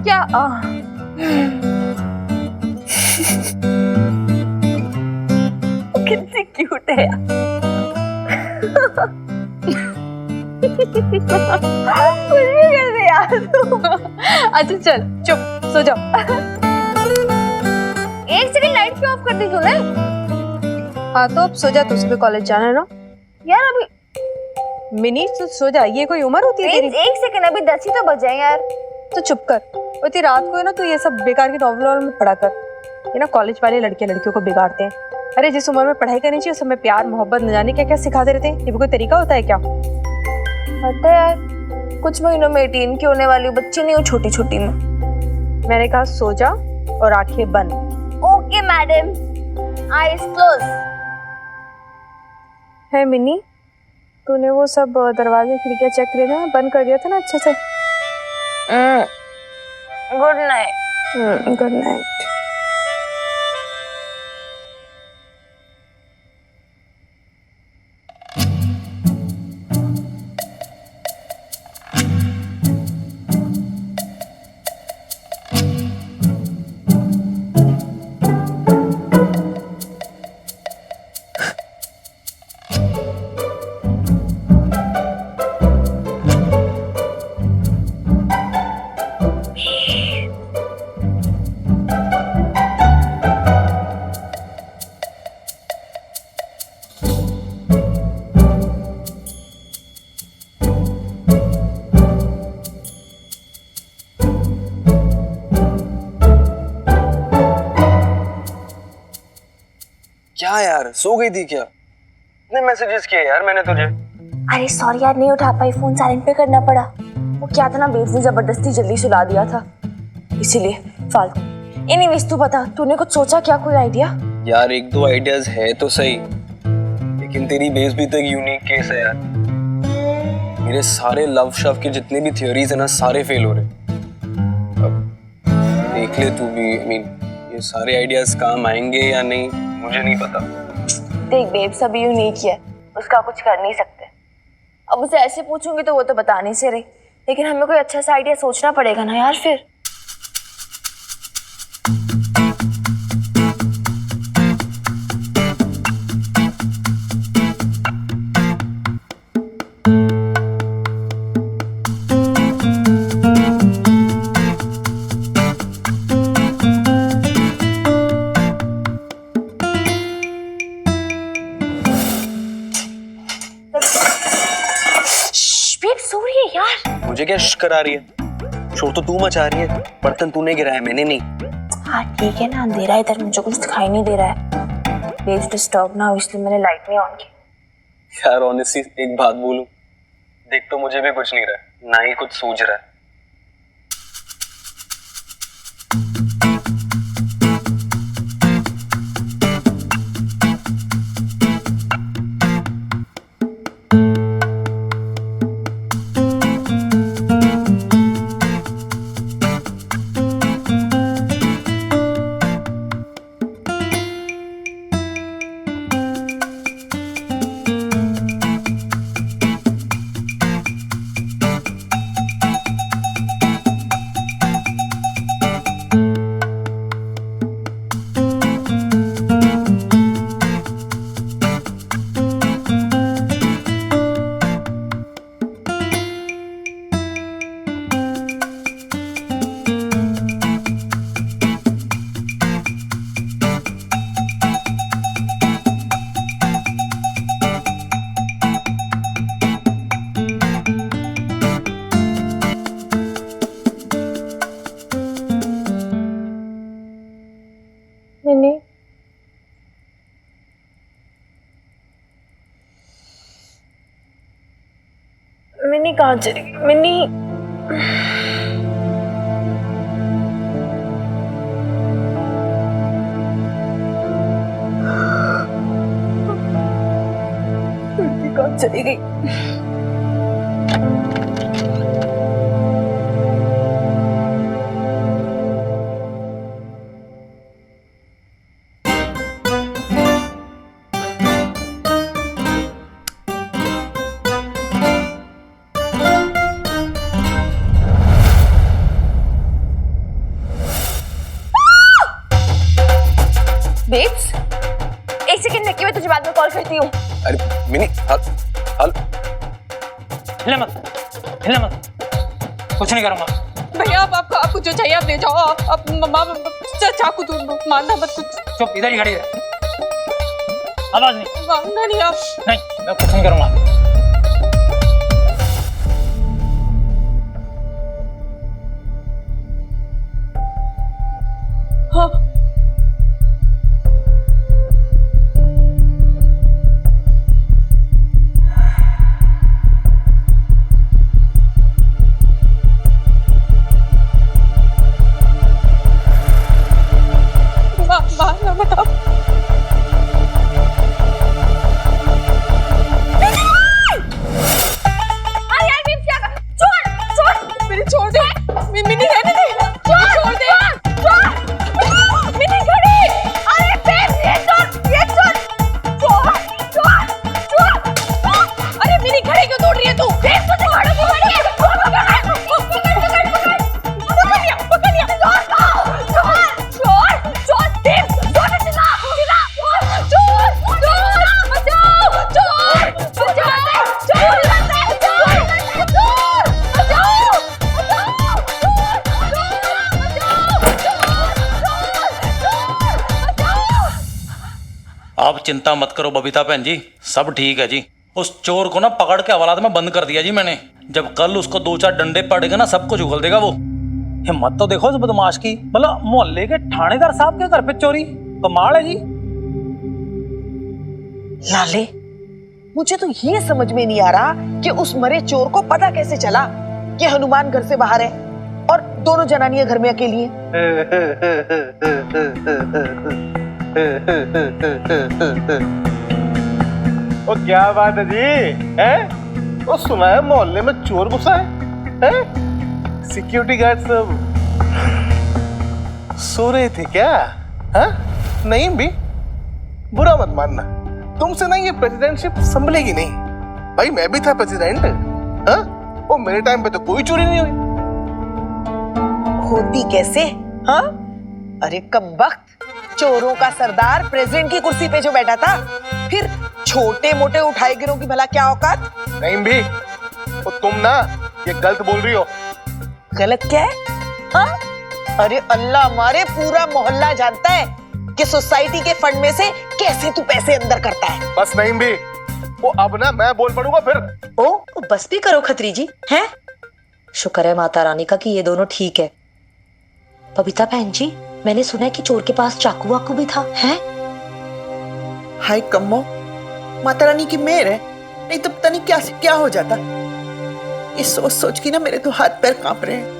क्या कितनी क्यूट है यार। कुछ भी कर दे यार तू। अच्छा चल चुप, सो जाओ। एक सेकंड, लाइट क्यों ऑफ कर दी तूने? हाँ तो अब सो जा, तो सुबह कॉलेज जाना है ना यार। अभी मिनी तो सो जा, ये कोई उम्र होती है तेरी? एक सेकंड, अभी 10 ही तो बजे यार। तो चुप कर। और तेरी रात को है ना, तू ये सब बेकार के नॉवल में पढ़ा कर। ये ना कॉलेज वाले लड़के लड़कियों को बिगाड़ते हैं। अरे जिस उम्र में पढ़ाई करनी चाहिए उस समय प्यार मोहब्बत न जाने क्या क्या सिखाते रहते हैं। ये भी कोई तरीका होता है क्या? पता है यार, कुछ महीनों में 18 की होने वाली बच्ची नहीं हूँ, छोटी छोटी में। मैंने कहा सो जा और आंखें बंद। Okay madam, eyes close. है मिनी, तूने वो सब दरवाजे खिड़कियां चेक करे ना, बंद कर दिया था ना अच्छे से? Good night. Good night. क्या यार, सो गई थी क्या? इतने मैसेजेस किए यार मैंने तुझे। अरे सॉरी यार, नहीं उठा पाई, फोन साइलेंट पे करना पड़ा। वो क्या था ना, बेब्स ने जबरदस्ती जल्दी सुला दिया था, इसीलिए फालतू। एनीवेज तू बता, तूने कुछ सोचा क्या? कोई आइडिया? यार एक दो आइडियाज है तो सही, लेकिन तेरी बेस भी तो एक यूनिक केस है यार। मेरे सारे लव शव के जितने भी थ्योरीज है ना, सारे फेल हो रहे। अब देख ले तू भी। I mean, ये सारे आइडियाज काम आएंगे या नहीं मुझे नहीं पता। देख बेब, सभी यूनिक ही है, उसका कुछ कर नहीं सकते। अब उसे ऐसे पूछूंगी तो वो तो बता नहीं से रही, लेकिन हमें कोई अच्छा सा आइडिया सोचना पड़ेगा ना यार फिर। मुझे क्या करा रही है? शोर तो तू मचा रही है, बर्तन तूने गिराया, मैंने नहीं। हाँ ठीक है ना, अंधेरा है इधर, मुझे कुछ दिखाई नहीं दे रहा है, प्लीज डिस्टर्ब ना हो, इसलिए मैंने लाइट नहीं ऑन की। यार ऑनेस्टली एक बात बोलूं, देख तो मुझे भी कुछ नहीं रहा है, ना ही कुछ सूझ रहा है। मिनी, मिनी कहाँ चली गई? मिनी कहाँ चली गई? बेब्स, एक सेकंड रखिए, मैं तुझे बाद में कॉल करती हूँ। अरे मिनी, हल हिलना मत, कुछ नहीं करूंगा। भैया आप आपको जो चाहिए आप ले जाओ, आप चाकू तो मारना मत कुछ। चुप, इधर ही खड़ी रह, आवाज नहीं। मारना नहीं आप। नहीं, मैं कुछ नहीं करूंगा। हाँ मारना मत आप। छोड़ दे, मिनी रहने दे, छोड़ दे, मिनी खड़ी, अरे बेब ये छोड़, अरे मिनी खड़ी क्यों तोड़ रही है तू? बेब तुझे खड़े क्यों खड़ी है? पकड़ लिया, आप चिंता मत करो बबीता बहन जी, सब ठीक है जी। उस चोर को ना पकड़ के हवालात में बंद कर दिया जी मैंने। जब कल उसको 2-4 डंडे पड़ेगा ना, सब कुछ उगल देगा वो। हिम्मत तो देखो उस बदमाश की, मतलब मोहल्ले के थानेदार साहब के घर पे चोरी, कमाल है जी। लाले, मुझे तो ये समझ में नहीं आ रहा कि उस मरे चोर को पता कैसे चला कि हनुमान घर से बाहर है और दोनों जनानियां घर में अकेली हैं। ओ क्या बात है जी, हैं? ओ सुना है मोहल्ले में चोर घुसा है? सिक्योरिटी गार्ड सब सो रहे थे क्या? हाँ? नहीं भी, बुरा मत मानना, तुमसे ना ये प्रेसिडेंटशिप संभलेगी नहीं। भाई मैं भी था प्रेसिडेंट, हाँ? वो मेरे टाइम पे तो कोई चोरी नहीं हुई। होती कैसे? हाँ? अरे कमबख्त, चोरों का सरदार प्रेसिडेंट की कुर्सी पे जो बैठा था, फिर छोटे मोटे उठाए गिरों की भला क्या औकात? नहीं भी, तो तुम ना ये गलत बोल रही हो। गलत क्या है? हाँ? अरे अल्लाह मारे, पूरा मोहल्ला जानता है कि सोसाइटी के फंड में से कैसे तू पैसे अंदर करता है। बस नहीं भी, वो अब ना मैं बोल पड़ूंगा फिर। ओ बस भी करो खत्री जी, हैं? शुक्र है माता रानी का कि ये दोनों ठीक है। बबीता बहन जी, मैंने सुना है कि चोर के पास चाकू वाकू भी था, हैं? हाय कम्मो, माता रानी की मेहर है, नहीं तो पता नहीं क्या से क्या हो जाता। ये सोच सोच के ना मेरे तो हाथ पैर कांप रहे हैं।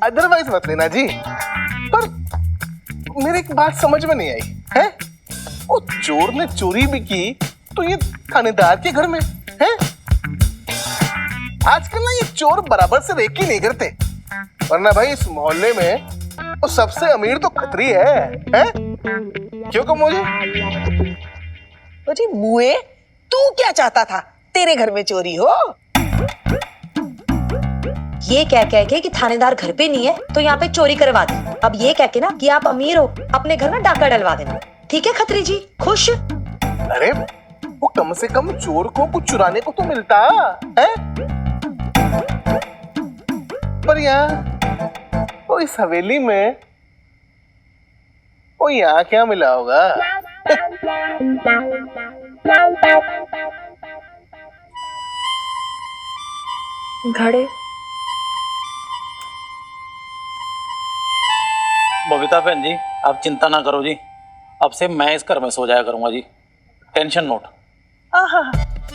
अदरवाइज मत लेना जी, पर मेरे एक बात समझ में नहीं आई है। वो चोर ने चोरी भी की तो ये थानेदार के घर में है। आजकल ना ये चोर बराबर से रेकी नहीं करते, वरना भाई इस मोहल्ले में वो सबसे अमीर तो खतरी है? क्यों कम मुझे? अरे बुए, तू क्या चाहता था तेरे घर में चोरी हो? ये कह के कि थानेदार घर पे नहीं है तो यहाँ पे चोरी करवा दे। अब ये कह के ना कि आप अमीर हो, अपने घर में डाका डलवा देना। ठीक है खत्री जी, खुश? अरे वो कम से कम चोर को कुछ चुराने को तो मिलता है। पर यहाँ वो इस हवेली में वो यहाँ क्या मिला होगा? घड़े। बबीता बहन जी, आप चिंता ना करो जी, अब से मैं इस घर में सो जाया करूंगा जी, टेंशन नोट।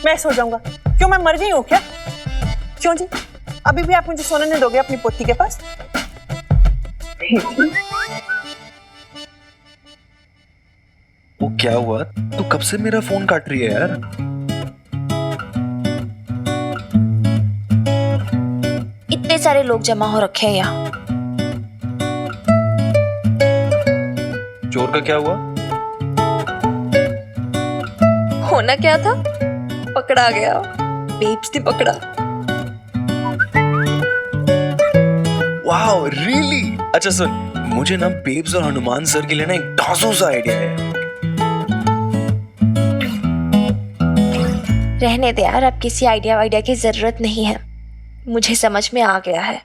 मैं सो जाऊंगा? क्यों, मैं मर गई हूँ क्या? क्यों जी, अभी भी आप मुझे सोने नहीं दोगे अपनी पोती के पास? वो क्या हुआ? तू कब से मेरा फोन काट रही है यार? इतने सारे लोग जमा हो रखे हैं यहाँ। चोर का क्या हुआ? होना क्या था, पकड़ा गया। बेब्स ने पकड़ा। Wow really? अच्छा सुन, मुझे ना बेब्स और हनुमान सर के लिए ना एक डांसो सा आइडिया है। रहने दे यार, अब किसी आइडिया वाइडिया की जरूरत नहीं है। मुझे समझ में आ गया है,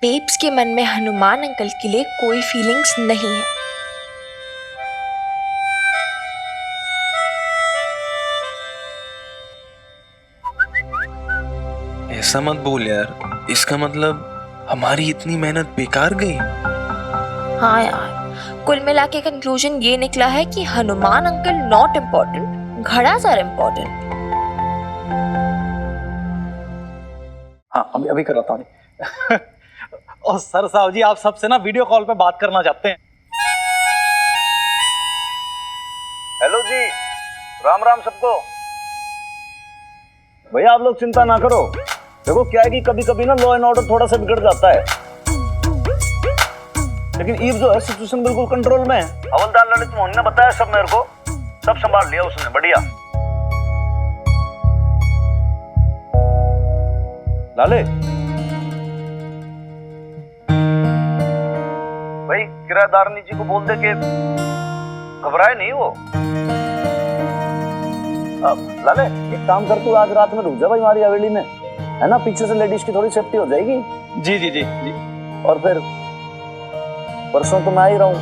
बेब्स के मन में हनुमान अंकल के लिए कोई फीलिंग्स नहीं है। ऐसा मत बोल यार, इसका मतलब हमारी इतनी मेहनत बेकार गई। हाँ यार, कुल मिला के कंक्लूजन ये निकला है कि हनुमान अंकल नॉट इम्पोर्टेंट, घड़ा सर इम्पोर्टेंट। हाँ, अभी कराता हूँ। और सर साहब जी, आप सबसे ना वीडियो कॉल पे बात करना चाहते हैं। हेलो जी, राम राम सबको। भैया आप लोग चिंता ना करो, देखो क्या है कि कभी कभी ना लॉ एंड ऑर्डर थोड़ा सा बिगड़ जाता है, लेकिन ईव जो है सिचुएशन बिल्कुल कंट्रोल में है। हवलदार ललित मोहन ने बताया सब मेरे को, सब संभाल लिया उसने, बढ़िया। लाले भाई, किराएदारनी जी को बोल दे कि घबराए नहीं वो। लाले एक काम कर, तू आज रात में रुक जा भाई हमारी हवेली में, है ना? पीछे से लेडीज की थोड़ी सेफ्टी हो जाएगी। जी जी जी जी। और फिर परसों तो मैं आ ही रहा हूं।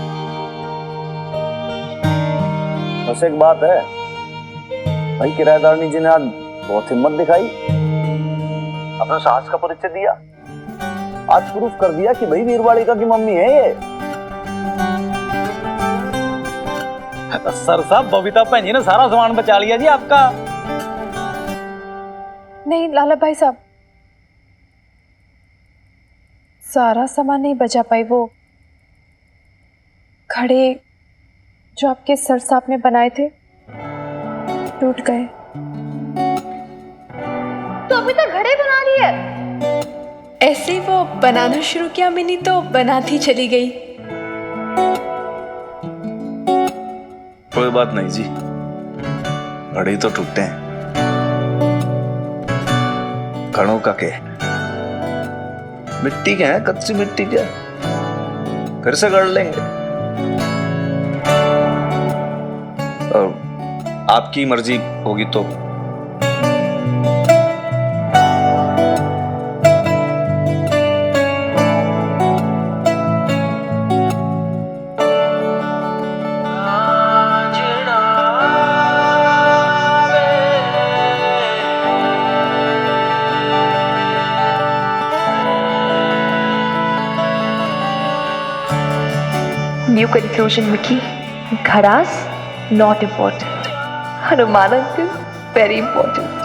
बस एक बात है भाई, किराएदारनी जी ने आज बहुत हिम्मत दिखाई, अपने सास का परिचय दिया, आज प्रूफ कर दिया कि भाई वीरवाड़िका की मम्मी है ये। सर साहब, बबीता बहन जी ने सारा सामान बचा लिया जी आपका। नहीं लाला भाई साहब, सारा सामान नहीं बचा पाई। वो घड़े जो आपके सर साहब ने बनाए थे टूट गए। तो अभी तक घड़े बना रही है? ऐसे ही वो बनाना शुरू किया मिनी तो बनाती चली गई। कोई बात नहीं जी, घड़े तो टूटे हैं, घड़ों का क्या, मिट्टी के हैं, कच्ची मिट्टी के, फिर से गढ़ लेंगे। और आपकी मर्जी होगी तो। न्यू कंक्लूजन मिकी, घड़ास not important, Hanuman uncle very important.